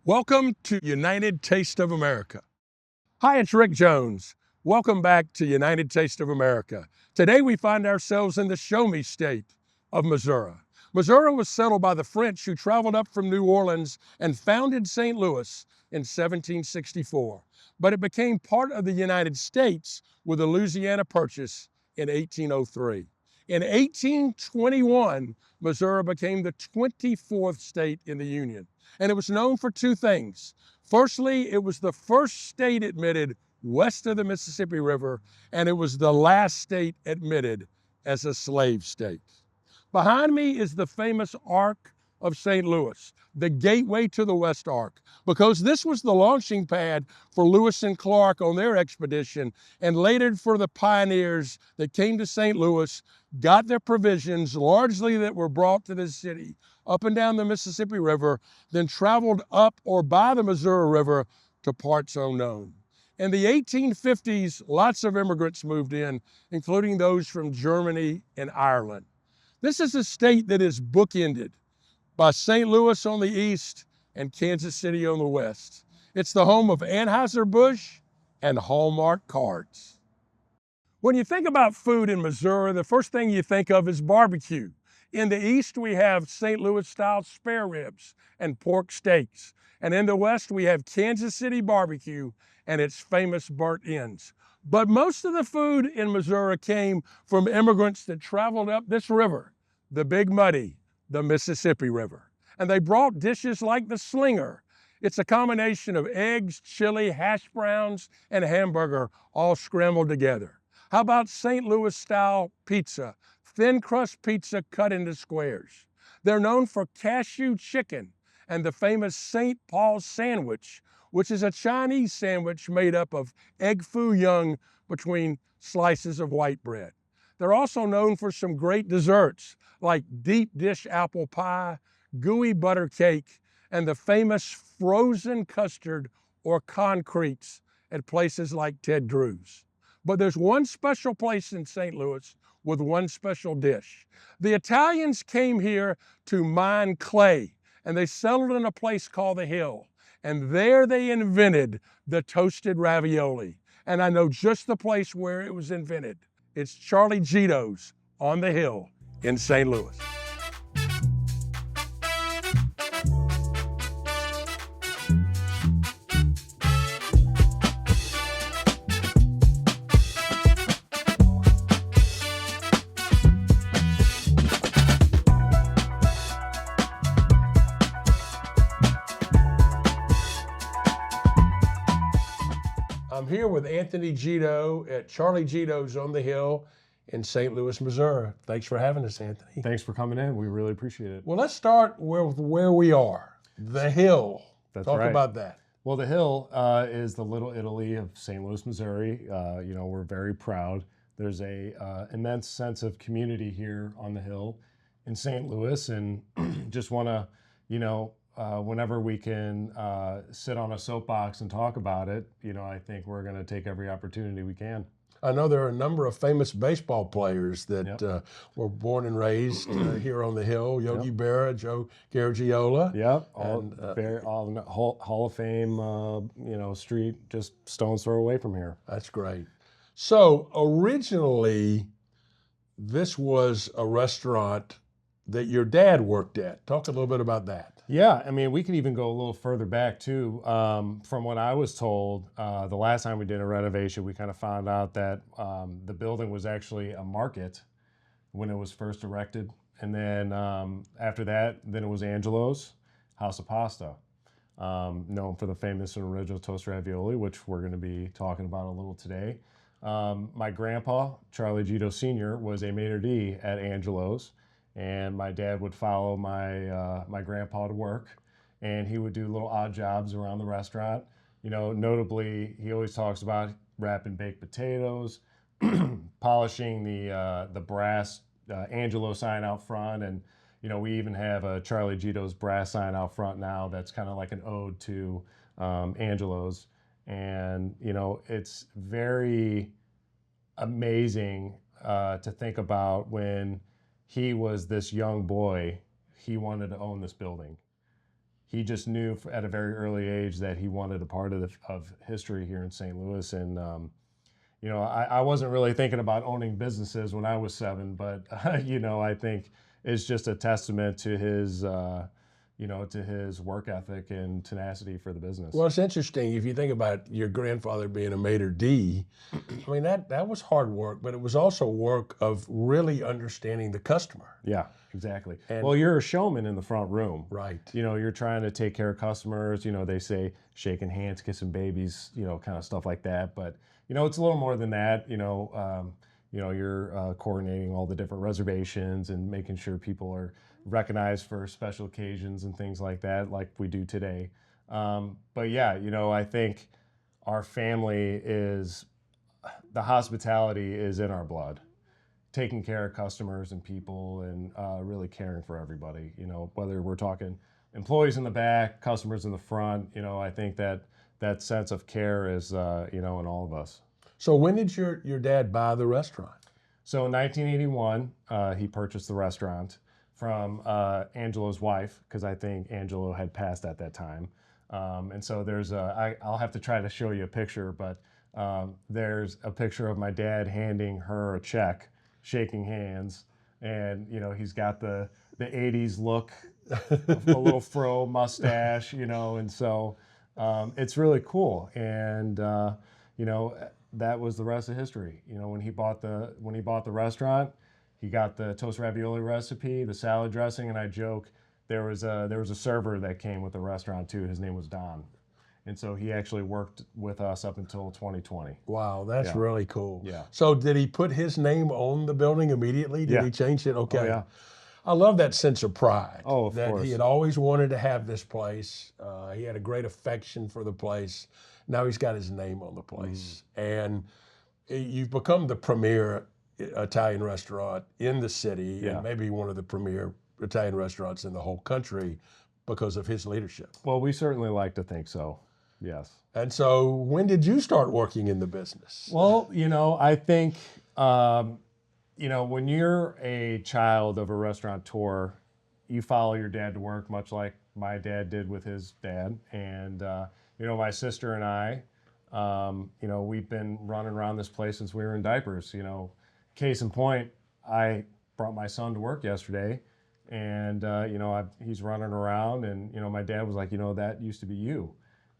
Welcome to United Taste of America. Hi, it's Rick Jones. Welcome back to United Taste of America. Today we find ourselves in the Show Me state of Missouri. Missouri was settled by the French who traveled up from New Orleans and founded St. Louis in 1764. But it became part of the United States with the Louisiana Purchase in 1803. In 1821, Missouri became the 24th state in the Union, and it was known for two things. Firstly, it was the first state admitted west of the Mississippi River, and it was the last state admitted as a slave state. Behind me is the famous Ark of St. Louis, the gateway to the West Ark, because this was the launching pad for Lewis and Clark on their expedition, and later for the pioneers that came to St. Louis, got their provisions, largely that were brought to the city, up and down the Mississippi River, then traveled up or by the Missouri River to parts unknown. In the 1850s, lots of immigrants moved in, including those from Germany and Ireland. This is a state that is bookended by St. Louis on the east and Kansas City on the west. It's the home of Anheuser-Busch and Hallmark cards. When you think about food in Missouri, the first thing you think of is barbecue. In the east, we have St. Louis-style spare ribs and pork steaks. And in the west, we have Kansas City barbecue and its famous burnt ends. But most of the food in Missouri came from immigrants that traveled up this river, the Big Muddy, the Mississippi River. And they brought dishes like the slinger. It's a combination of eggs, chili, hash browns, and hamburger all scrambled together. How about St. Louis-style pizza, thin crust pizza cut into squares? They're known for cashew chicken and the famous St. Paul's sandwich, which is a Chinese sandwich made up of egg foo young between slices of white bread. They're also known for some great desserts like deep dish apple pie, gooey butter cake, and the famous frozen custard or concretes at places like Ted Drew's. But there's one special place in St. Louis with one special dish. The Italians came here to mine clay, and they settled in a place called the Hill. And there they invented the toasted ravioli. And I know just the place where it was invented. It's Charlie Ditto's on the Hill in St. Louis. I'm here with Anthony Ditto at Charlie Ditto's on the Hill in St. Louis, Missouri. Thanks for having us, Anthony. Thanks for coming in. We really appreciate it. Well, let's start with where we are, the Hill. That's Talk right. about that. Well, the Hill is the Little Italy of St. Louis, Missouri. We're very proud. There's a immense sense of community here on the Hill in St. Louis, and just want to, whenever we can sit on a soapbox and talk about it, I think we're going to take every opportunity we can. I know there are a number of famous baseball players that were born and raised here on the Hill. Yogi Berra, Joe Garagiola. Yep, all Hall of Fame, street, just stone's throw away from here. That's great. So originally, this was a restaurant that your dad worked at. Talk a little bit about that. Yeah, I mean, we could even go a little further back too. From what I was told, the last time we did a renovation, we kind of found out that the building was actually a market when it was first erected. And then after that, then it was Angelo's House of Pasta, known for the famous and original toast ravioli, which we're going to be talking about a little today. My grandpa, Charlie Ditto Sr., was a maitre d' at Angelo's. And my dad would follow my grandpa to work, and he would do little odd jobs around the restaurant. Notably, he always talks about wrapping baked potatoes, polishing the brass Angelo sign out front, and we even have a Charlie Ditto's brass sign out front now that's kind of like an ode to Angelo's. And it's very amazing to think about when he was this young boy, he wanted to own this building. he just knew at a very early age that he wanted a part of history here in St. Louis. And I wasn't really thinking about owning businesses when I was 7, but I think it's just a testament to his to his work ethic and tenacity for the business. Well, it's interesting if you think about your grandfather being a maitre d'. I mean, that was hard work, but it was also work of really understanding the customer. Yeah, exactly. And well, you're a showman in the front room. right. You're trying to take care of customers. They say shaking hands, kissing babies, kind of stuff like that. But, it's a little more than that. You're coordinating all the different reservations and making sure people are recognized for special occasions and things like that, like we do today. But yeah, I think our family the hospitality is in our blood. Taking care of customers and people and really caring for everybody, whether we're talking employees in the back, customers in the front, I think that sense of care is, in all of us. So when did your dad buy the restaurant? So in 1981, he purchased the restaurant from Angelo's wife, because I think Angelo had passed at that time. And so I'll have to try to show you a picture, but there's a picture of my dad handing her a check, shaking hands, and he's got the 80s look, a little fro, mustache, and so it's really cool. And that was the rest of history. When he bought the restaurant, he got the toast ravioli recipe, the salad dressing, and I joke there was a server that came with the restaurant too. His name was Don. And so he actually worked with us up until 2020. Wow, that's really cool. Yeah. So did he put his name on the building immediately? Did he change it? Okay. Oh, yeah. I love that sense of pride. Oh, of course. That he had always wanted to have this place. He had a great affection for the place. Now he's got his name on the place. And you've become the premier Italian restaurant in the city, and maybe one of the premier Italian restaurants in the whole country because of his leadership. Well, we certainly like to think so. Yes. And so when did you start working in the business? Well, I think, when you're a child of a restaurateur, you follow your dad to work, much like my dad did with his dad. And, my sister and I, we've been running around this place since we were in diapers. Case in point, I brought my son to work yesterday, and, he's running around, and, my dad was like, that used to be you.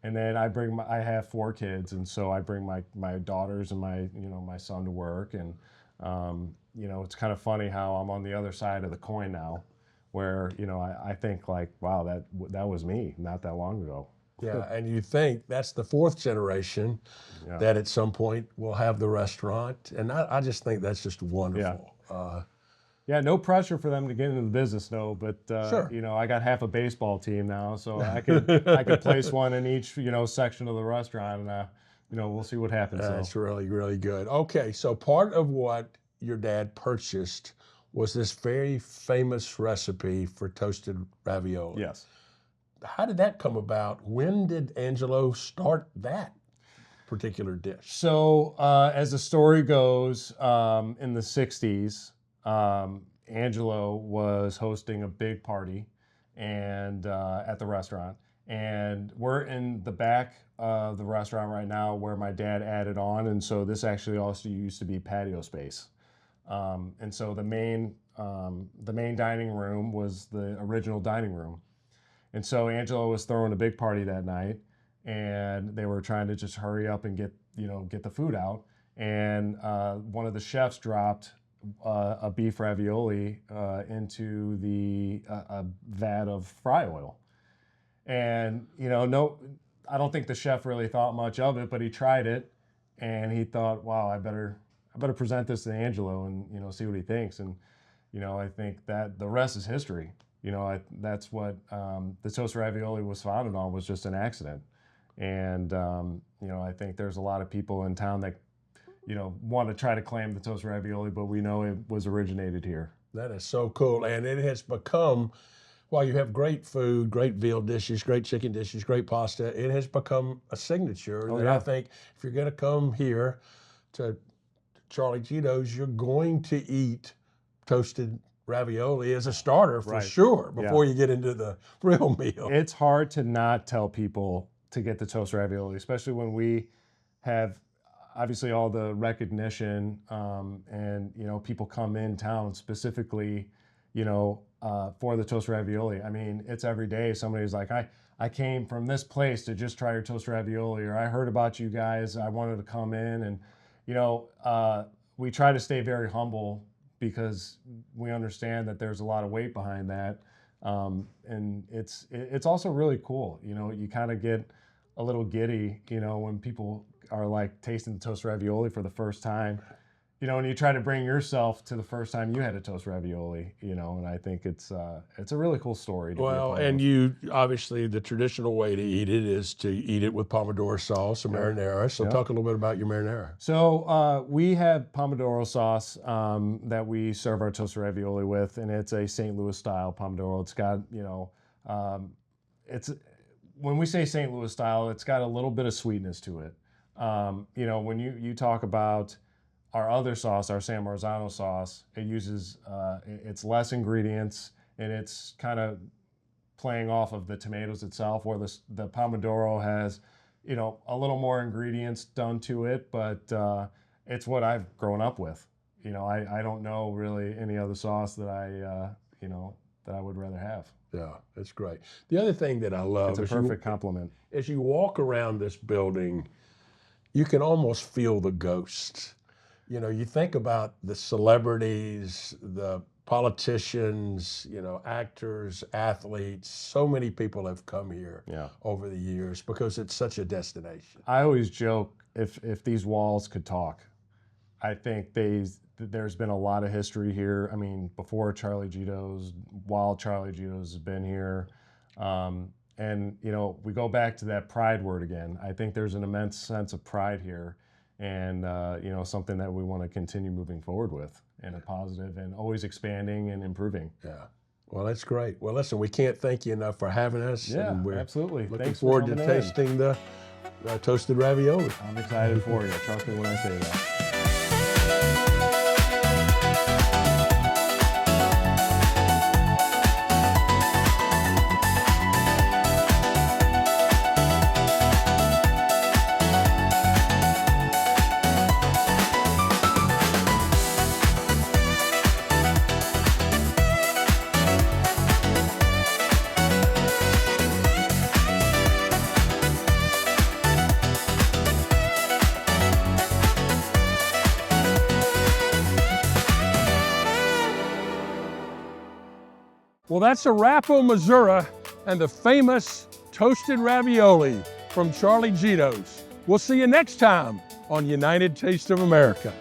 And then I have 4 kids, and so I bring my daughters and my son to work, and it's kind of funny how I'm on the other side of the coin now, where I think like, wow, that was me not that long ago. Yeah, and you think that's the 4th generation that at some point will have the restaurant, and I just think that's just wonderful. Yeah, no pressure for them to get into the business, no. But sure. I got half a baseball team now, so I could place one in each section of the restaurant, and we'll see what happens. That's really, really good. Okay, so part of what your dad purchased was this very famous recipe for toasted ravioli. Yes. How did that come about? When did Angelo start that particular dish? So as the story goes, in the 60s, Angelo was hosting a big party and at the restaurant. And we're in the back of the restaurant right now where my dad added on. And so this actually also used to be patio space. And so the main dining room was the original dining room. And so Angelo was throwing a big party that night, and they were trying to just hurry up and get the food out. And one of the chefs dropped a beef ravioli into a vat of fry oil. And I don't think the chef really thought much of it, but he tried it, and he thought, wow, I better present this to Angelo and see what he thinks. And I think that the rest is history. That's what the toast ravioli was founded on, was just an accident. And I think there's a lot of people in town that want to try to claim the toast ravioli, but we know it was originated here. That is so cool. And it has become, while you have great food, great veal dishes, great chicken dishes, great pasta, it has become a signature that I think if you're going to come here to Charlie Ditto's, you're going to eat toasted ravioli as a starter for Right. sure Yeah. before you get into the real meal. It's hard to not tell people to get the toast ravioli, especially when we have obviously all the recognition, and people come in town specifically, for the toast ravioli. I mean, it's every day somebody's like, I came from this place to just try your toast ravioli, or I heard about you guys, I wanted to come in. And we try to stay very humble because we understand that there's a lot of weight behind that. And it's also really cool. You kind of get a little giddy, when people are like tasting the toast ravioli for the first time, and you try to bring yourself to the first time you had a toast ravioli, and I think it's a really cool story. Well, and you obviously the traditional way to eat it is to eat it with pomodoro sauce or marinara. So talk a little bit about your marinara. So we have pomodoro sauce that we serve our toast ravioli with, and it's a St. Louis style pomodoro. It's got, when we say St. Louis style, it's got a little bit of sweetness to it. When you talk about our other sauce, our San Marzano sauce, it uses, it's less ingredients, and it's kind of playing off of the tomatoes itself, where the pomodoro has, a little more ingredients done to it, but it's what I've grown up with. I don't know really any other sauce that that I would rather have. Yeah, that's great. The other thing that I love It's a perfect compliment. As you walk around this building, you can almost feel the ghost. You think about the celebrities, the politicians, actors, athletes. So many people have come here over the years because it's such a destination. I always joke, if these walls could talk, I think there's been a lot of history here. I mean, before Charlie Ditto's, while Charlie Ditto's has been here. And, we go back to that pride word again. I think there's an immense sense of pride here, and, something that we want to continue moving forward with in a positive and always expanding and improving. Yeah. Well, that's great. Well, listen, we can't thank you enough for having us. Yeah, and we're absolutely. Looking Thanks forward for to coming in. tasting the toasted ravioli. I'm excited for you. Trust me when I say that. Well, that's a wrap on Missouri and the famous toasted ravioli from Charlie Ditto's. We'll see you next time on United Taste of America.